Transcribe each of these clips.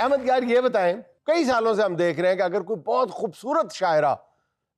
अहमद यार ये बताएं, कई सालों से हम देख रहे हैं कि अगर कोई बहुत खूबसूरत शायरा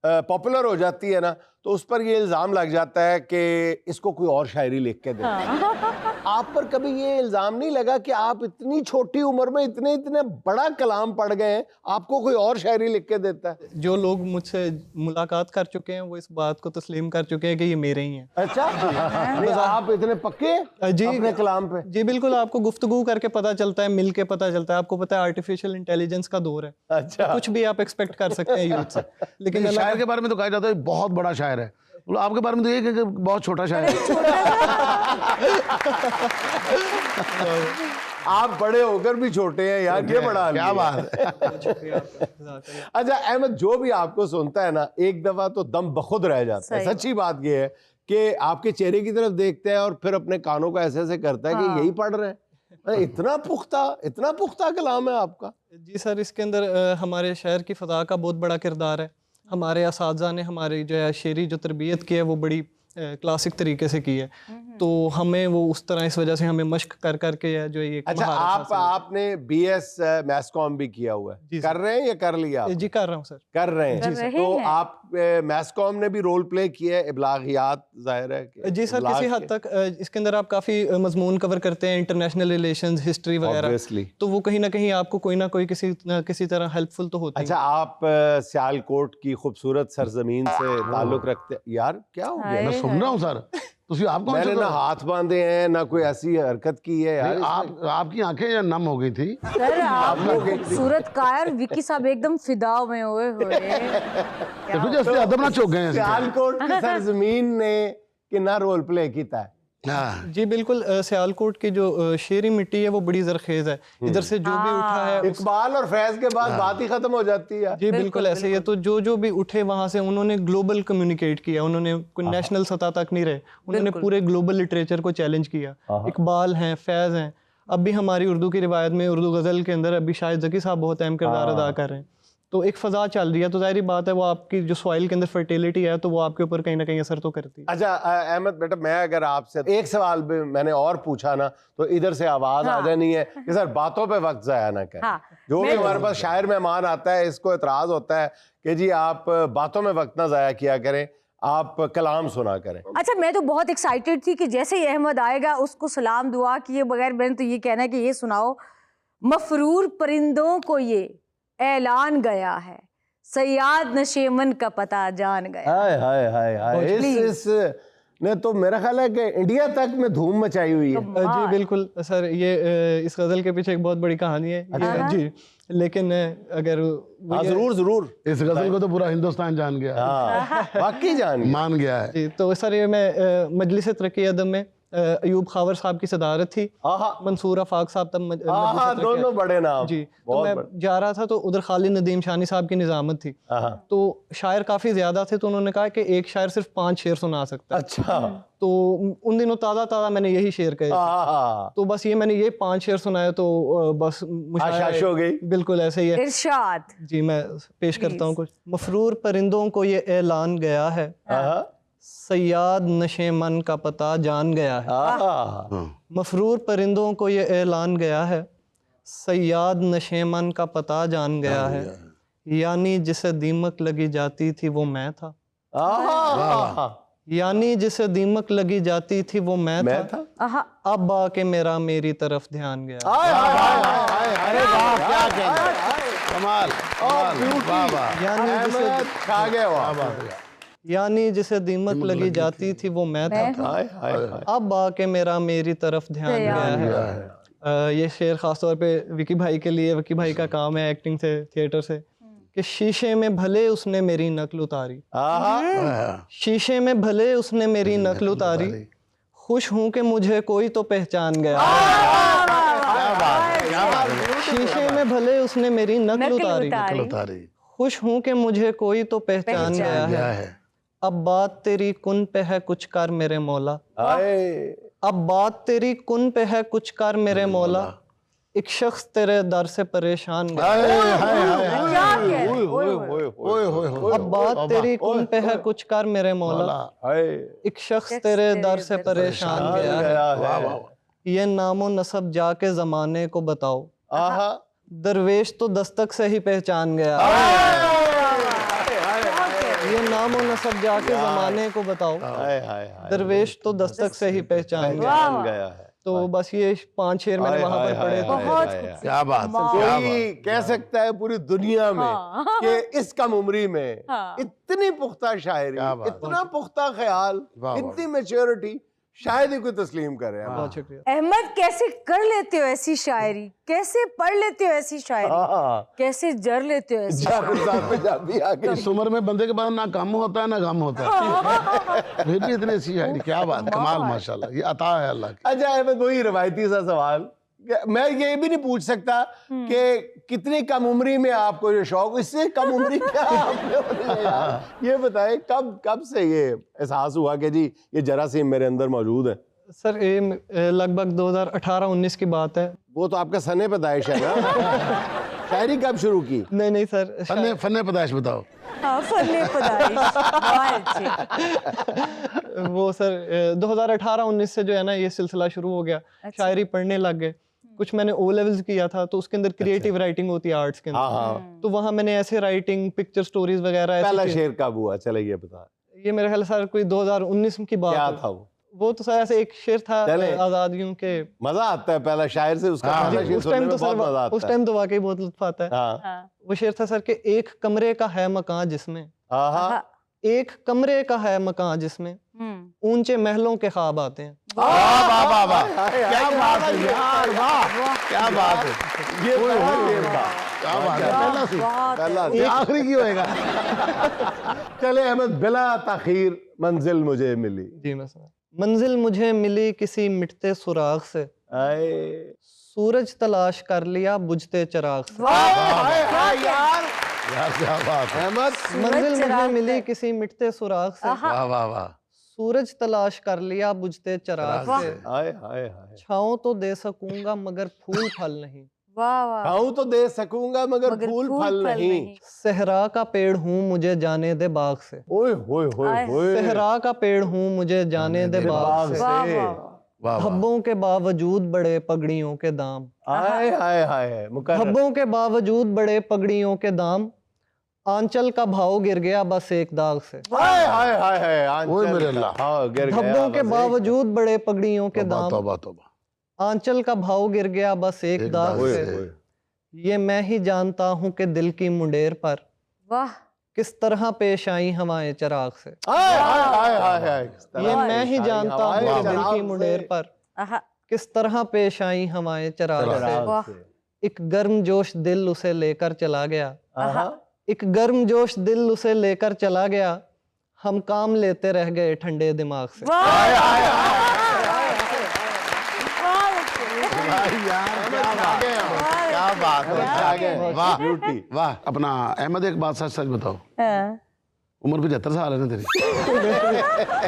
पॉपुलर हो जाती है ना, तो उस पर ये इल्ज़ाम लग जाता है कि इसको कोई और शायरी लिख के दे। आप पर कभी ये इल्ज़ाम नहीं लगा कि आप इतनी छोटी उम्र में इतने इतने बड़ा कलाम पढ़ गए हैं, आपको कोई और शायरी लिख के देता है? जो लोग मुझसे मुलाकात कर चुके हैं वो इस बात को तस्लीम कर चुके हैं कि ये मेरे ही हैं। अच्छा नहीं, आप इतने पक्के जी अपने कलाम पे? जी बिल्कुल, आपको गुफ्तगू करके पता चलता है, मिल के पता चलता है। आपको पता है आर्टिफिशियल इंटेलिजेंस का दौर है, अच्छा कुछ भी आप एक्सपेक्ट कर सकते हैं यूथ से। लेकिन शायर के बारे में तो कहा जाता है बहुत बड़ा शायर है, बोलो आपके बारे में तो ये कि बहुत छोटा शायर है। आप बड़े होकर भी छोटे हैं यार, ये बड़ा क्या बात है। अच्छा अहमद, जो भी आपको सुनता है ना, एक दफा तो दम बखुद रह जाता है। सच्ची बात ये है कि आपके चेहरे की तरफ देखते हैं और फिर अपने कानों को ऐसे ऐसे करता है कि यही पढ़ रहे हैं। इतना पुख्ता कलाम है आपका। जी सर, इसके अंदर हमारे शहर की फ़ज़ा का बहुत बड़ा किरदार है। हमारे असातिज़ा ने हमारी जो है शेरी जो तरबियत की है वो बड़ी क्लासिक तरीके से की है, तो हमें वो उस तरह इस वजह से हमें मश्क कर करके है जो ये अच्छा आपने बीएस मैस कॉम भी किया हुआ है, कर रहे हैं या कर लिया? जी कर रहा हूँ सर। कर रहे हैं तो आप मैस कॉम ने भी रोल प्ले किया है, इब्लागियात जाहिर है कि जी सर किसी हद तक इसके अंदर आप काफ़ी मजमून कवर करते हैं, इंटरनेशनल रिलेशंस, हिस्ट्री वगैरह, तो वो कहीं ना कहीं आपको कोई ना कोई किसी तरह हेल्पफुल तो होता है। अच्छा आप सियालकोट की खूबसूरत सरजमीन से ताल्लुक रखते यार? क्या हो गया? मैं सुन रहा हूँ सर, आप कौन मैंने ना हाथ बांधे हैं ना कोई ऐसी हरकत की है यार। आपकी आंखें नम हो गई थी सर, आप खूबसूरत कायर विकी साहब एकदम फिदा में हुए जैसे अदब ना चौक गए। सियालकोट की सरजमीन ने कितना रोल प्ले किया है? जी बिल्कुल, सियालकोट की जो शेरी मिट्टी है वो बड़ी जरखेज है। इधर से जो भी उठा है इकबाल और फैज के बाद बात ही खत्म हो जाती है। जी बिल्कुल ऐसे ही है। तो जो भी उठे वहां से उन्होंने ग्लोबल कम्युनिकेट किया, उन्होंने कोई नेशनल सतह तक नहीं रहे, उन्होंने पूरे ग्लोबल लिटरेचर को चैलेंज किया। इकबाल हैं, फैज हैं, अब भी हमारी उर्दू की रिवायत में उर्दू गज़ल के अंदर अभी शाहिद ज़की साहब बहुत अहम किरदार अदा कर रहे हैं। तो एक फ़ज़ा चल रही है, तो ज़ाहिर बात है वो आपकी जो सॉइल के अंदर फर्टिलिटी है तो वो आपके ऊपर कहीं ना कहीं असर तो करती है। अच्छा अहमद बेटा, मैं अगर आपसे एक सवाल भी मैंने और पूछा ना तो इधर से आवाज आ जानी है कि सर बातों पे वक्त ज़ाया ना करें। जो भी हमारे पास शायर मेहमान आता है इसको एतराज़ होता है कि जी आप बातों में वक्त ना ज़ाया किया करें, आप कलाम सुना करें। अच्छा, मैं तो बहुत एक्साइटेड थी कि जैसे ही अहमद आएगा उसको सलाम दुआ किए बगैर मैंने तो ये कहना है कि ये सुनाओ, मफरूर परिंदों को ये ऐलान गया है, सयाद नशेमन का पता जान गया। हाय हाय हाय हाय, इस ने तो मेरा ख्याल है कि इंडिया तक में धूम मचाई हुई है। जी बिल्कुल सर, ये इस गजल के पीछे एक बहुत बड़ी कहानी है। जी लेकिन अगर जरूर इस गजल को तो पूरा हिंदुस्तान जान गया, वाकई मान गया है। जी तो सर ये मैं मजलिस तरक्की अदब में अयूब खावर साहब की सदारत थी, मंसूर आफाक साहब तब दोनों बड़े नाम। जी तो मैं जा रहा था तो उधर खालिद नदीम शानी साहब की निजामत थी, तो शायर काफी ज्यादा थे, तो उन्होंने कहा कि एक शायर सिर्फ 5 शेर सुना सकता है। अच्छा, तो उन दिनों ताज़ा मैंने यही शेर कहे, तो बस ये मैंने ये 5 शेर सुनाए तो बस आशाश हो गई। बिल्कुल ऐसे ही है। इरशाद। जी मैं पेश करता हूँ कुछ। मफरूर परिंदों को ये ऐलान गया है, सयाद नशे मन का पता जान गया है। मफरूर परिंदों को ये ऐलान गया है, सयाद नशे मन का पता जान गया है, यानी जिसे दीमक लगी जाती थी वो मैं था। यानी जिसे दीमक लगी जाती थी वो मैं था। अब आके मेरा मेरी तरफ ध्यान गया। अरे वाह, क्या कहना, कमाल, यानी जिसे दीमक लगी जाती थी वो मैं था, अब आके मेरा मेरी तरफ ध्यान गया है। ये शेर खासतौर पे विकी भाई के लिए, विकी भाई का काम है एक्टिंग से, थिएटर से, कि शीशे में भले उसने मेरी नकल उतारी, शीशे में भले उसने मेरी नकल उतारी, खुश हूं कि मुझे कोई तो पहचान गया। शीशे में भले उसने मेरी नकल उतारी, खुश हूं कि मुझे कोई तो पहचान गया है। अब बात तेरी कुन पे है कुछ कर मेरे मौला, अब बात तेरी कुन पे है कुछ कर मेरे मौला, एक शख्स तेरे दर से परेशान गया। अब बात तेरी कुन पे है कुछ कर मेरे मौला, एक शख्स तेरे दर से परेशान गया है। ये नामो नसब जाके जमाने को बताओ, दरवेश तो दस्तक से ही पहचान गया, ये नाम और नसब जाके जमाने को बताओ, दरवेश तो दस्तक से ही पहचान गया। तो बस ये 5 शेर मैंने वहां पर पढ़े थे। बहुत क्या बात है, क्या कोई बात। कह सकता है पूरी दुनिया में हाँ। कि इस कम उम्री में हाँ। इतनी पुख्ता शायरी, क्या बात। इतना पुख्ता ख्याल, वाह, वाह। इतनी मैच्योरिटी शायद ही कोई तस्लीम करे। बहुत शुक्रिया। अहमद, कैसे कर लेते हो ऐसी शायरी, कैसे पढ़ लेते हो ऐसी शायरी, हाँ, कैसे जर लेते हो ऐसी जाकिर साहब पंजाबी आ गई। इस उम्र में बंदे के पास ना कम होता है ना गम होता है, फिर भी इतनी अच्छी शायरी, क्या बात, कमाल माशाल्लाह, ये अता है अल्लाह की। अच्छा अहमद, वही रवायती सा सवाल, मैं ये भी नहीं पूछ सकता कि कितनी कम उम्री में आपको ये शौक, इससे कम उम्री क्या आपने बताया यार? ये बताएं कब से ये एहसास हुआ कि जी ये जरासीम मेरे अंदर मौजूद है? सर ये लगभग 2018-19 की बात है। वो तो आपका सने पैदाइश है ना। शायरी कब शुरू की? नहीं सर, फन्ने पैदाइश बताओ। हाँ, फन्ने पैदाइश, बहुत अच्छे। वो सर 2018-19 से जो है ना ये सिलसिला शुरू हो गया, शायरी पढ़ने लग गए। कुछ मैंने ओ लेवल्स किया था, तो उसके अंदर क्रिएटिव राइटिंग होती है आर्ट्स के हाँ अंदर, हाँ। तो वहाँ मैंने ऐसे राइटिंग, पिक्चर स्टोरीज वगैरह ऐसी पहला चीज़- शेर कब हुआ? चले ये बता। ये मेरे ख्याल सर कोई 2019 की बात क्या है। था वो? तो सर ऐसे एक शेर था चले। आजादियों के। मजा आता है पहला शायर से उसका हाँ, पहला शेर उस सुनने टाइम में तो बहुत मजा सर आता उस है। टाइम तो वाकई बहुत लुत्फ आता है। हाँ हाँ, वो शेर था सर कि एक कमरे का है मकान जिसमें, हाँ हाँ। हाँ, एक कमरे का है मकान जिसमें ऊंचे महलों के ख्वाब आते हैं। वाह वाह वाह वाह, हाय, क्या हाय, बात हाय, है यार, वाह क्या बात है, ये पहला शेर था। क्या बात है, पहला सी, बहुत पहला ये आखिरी की होएगा। चले अहमद, बिला ताखीर मंजिल मुझे मिली। जी मैं समझ। मंजिल मुझे मिली किसी मिटते सुराग से, आए सूरज तलाश कर लिया बुझते चिराग से। यार यार क्या बात है, अहमद, मंजिल मुझे चिराग मिली से। किसी मिटते सुराग से, वाह वाह वाह, सूरज तलाश कर लिया बुझते चिराग वाह। से। हाय हाय हाय। छाँव तो दे सकूंगा मगर फूल फल नहीं, वाह वाह, खाऊं तो दे सकूंगा मगर फूल फल नहीं। सहरा का पेड़ हूँ मुझे जाने दे बाग से, ओए होए होए आए। होए। सहरा का पेड़ हूँ मुझे जाने दे बाग बाग से। वाह से। वाह, वाह वाह, धब्बों के बावजूद बड़े पगड़ियों के दाम, हाय हाय हाय। मुकर्रर। धब्बों के बावजूद बड़े पगड़ियों के दाम, आंचल का भाव गिर गया बस एक दाग से। हाय हाय हाय हाय। आंचल ओए मेरे का अल्लाह। भाव गिर गया धब्बों के बस एक। बावजूद बड़े पगड़ियों के तौबा दाम, तौबा तौबा, आंचल का भाव गिर गया बस एक एक दाग दाग ओए से। होए। ये मैं ही जानता हूँ कि दिल की मुंडेर पर वाह, किस तरह पेश आई हवाएं चिराग से। हाय हाय हाय हाय हाय। ये मैं ही जानता हूँ कि दिल की मुंडेर पर आहा, किस तरह पेश आई हवाएं चिराग से। वाह। एक गर्म जोश दिल उसे लेकर चला गया, आहा। एक गर्म जोश दिल उसे लेकर चला गया, हम काम लेते रह गए ठंडे दिमाग से। भाई यार क्या बात है, क्या बात है, आ गए। वाह ब्यूटी। वाह। अपना अहमद एक बात सच सच बताओ, हाँ। उम्र 75 साल है ना तेरी,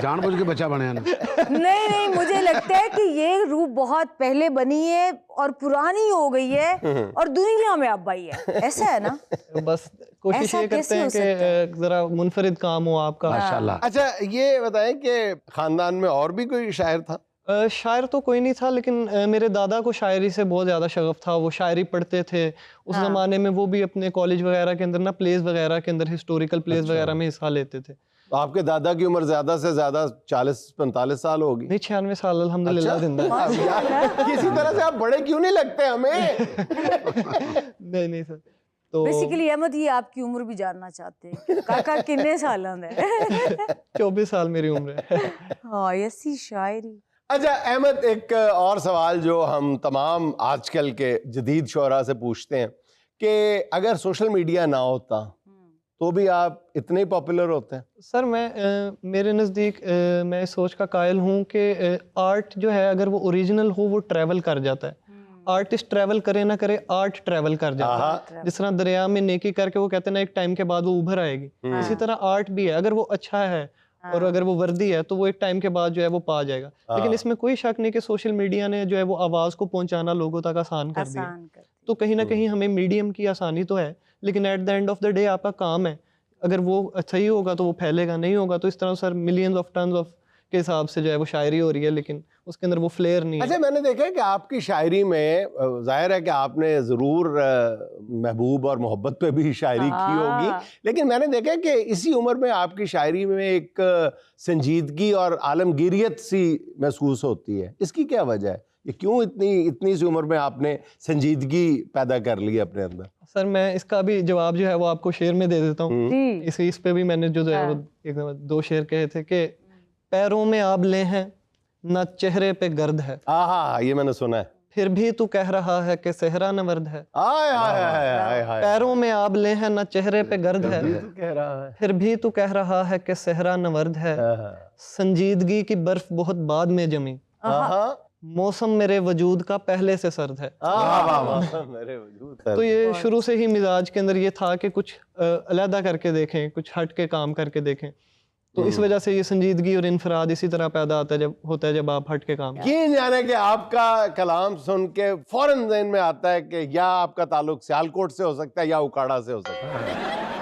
जानबूझ के बच्चा बने ना। नहीं नहीं, मुझे लगता है कि ये रूप बहुत पहले बनी है और पुरानी हो गई है और दुनिया में अब आई है, ऐसा है ना? बस कोशिश ऐसा ये करते कैसे हैं हो कि सकता है? जरा मुनफरिद काम हो आपका। माशाल्लाह। अच्छा ये बताएं कि खानदान में और भी कोई शायर था? शायर तो कोई नहीं था, लेकिन मेरे दादा को शायरी से बहुत ज़्यादा शगफ था। वो शायरी पढ़ते थे उस ज़माने में। वो भी अपने कॉलेज वगैरह के अंदर ना प्लेस वगैरह के अंदर हिस्टोरिकल प्लेस वगैरह में हिस्सा लेते थे। तो आपके दादा की उम्र ज्यादा से ज्यादा 40-45 साल होगी। नहीं 96 साल अल्हम्दुलिल्लाह जिंदा है। यार, किसी तरह से आप बड़े क्यों नहीं लगते हमें? नहीं सर। तो बेसिकली अहमद, ये आपकी उम्र भी जानना चाहते हैं, काका कितने साल है? 24 साल मेरी उम्र है। हाँ, ऐसी शायरी। अच्छा अहमद, एक और सवाल जो हम तमाम आजकल के जदीद शोरा से पूछते हैं कि अगर सोशल मीडिया ना होता तो भी आप इतने पॉपुलर होते हैं? सर मैं मेरे नज़दीक मैं इस सोच का कायल हूँ कि आर्ट जो है अगर वो ओरिजिनल हो वो ट्रैवल कर जाता है। आर्टिस्ट ट्रैवल करे ना करे, आर्ट ट्रैवल कर जाता है। जिस तरह दरिया में नेकी करके वो कहते हैं ना एक टाइम के बाद वो उभर आएगी, इसी तरह आर्ट भी है। अगर वो अच्छा है और अगर वो वर्दी है तो वो एक टाइम के बाद जो है वो पा जाएगा। लेकिन इसमें कोई शक नहीं कि सोशल मीडिया ने जो है वो आवाज़ को पहुंचाना लोगों तक आसान कर दिया। तो कहीं ना कहीं हमें मीडियम की आसानी तो है, लेकिन at the end of the day आपका काम है। अगर वो सही होगा तो वो फैलेगा, नहीं होगा तो इस तरह sir millions of tons of के हिसाब से जो है वो शायरी हो रही है, लेकिन उसके अंदर वो फ्लेयर नहीं है। अच्छा, मैंने देखा है कि आपकी शायरी में जाहिर है कि आपने ज़रूर महबूब और मोहब्बत पे भी शायरी की होगी, लेकिन मैंने देखा है कि इसी उम्र में आपकी शायरी में एक संजीदगी और आलमगीरियत सी महसूस होती है। इसकी क्या वजह है? ये क्यों इतनी सी उम्र में आपने संजीदगी पैदा कर ली अपने अंदर? सर मैं इसका भी जवाब जो है वो आपको शेर में दे देता हूँ। जी इस पे भी मैंने जो है वो एकदम 2 शेर कहे थे कि पैरों में आबले हैं न चेहरे पे गर्द है, हाँ, ये मैंने सुना है। फिर भी तू कह रहा है कि सेहरा नवर्द है। आय हाय हाय हाय हाय, पैरों में आबले हैं न चेहरे पे गर्द है, तू कह रहा है। फिर भी तू कह रहा है कि सेहरा नवर्द है। संजीदगी की बर्फ बहुत बाद में जमी, मौसम मेरे वजूद का पहले से सर्द है। मेरे वजूद तो ये शुरू से ही मिजाज के अंदर ये था कि कुछ अलहदा करके देखें, कुछ हट के काम करके देखें। तो इस वजह से ये संजीदगी और इनफराद इसी तरह पैदा होता है जब आप हट के काम। यकीन जाने कि आपका कलाम सुन के फौरन ज़हन में आता है कि या आपका ताल्लुक सियालकोट से हो सकता है या उकाड़ा से हो सकता है।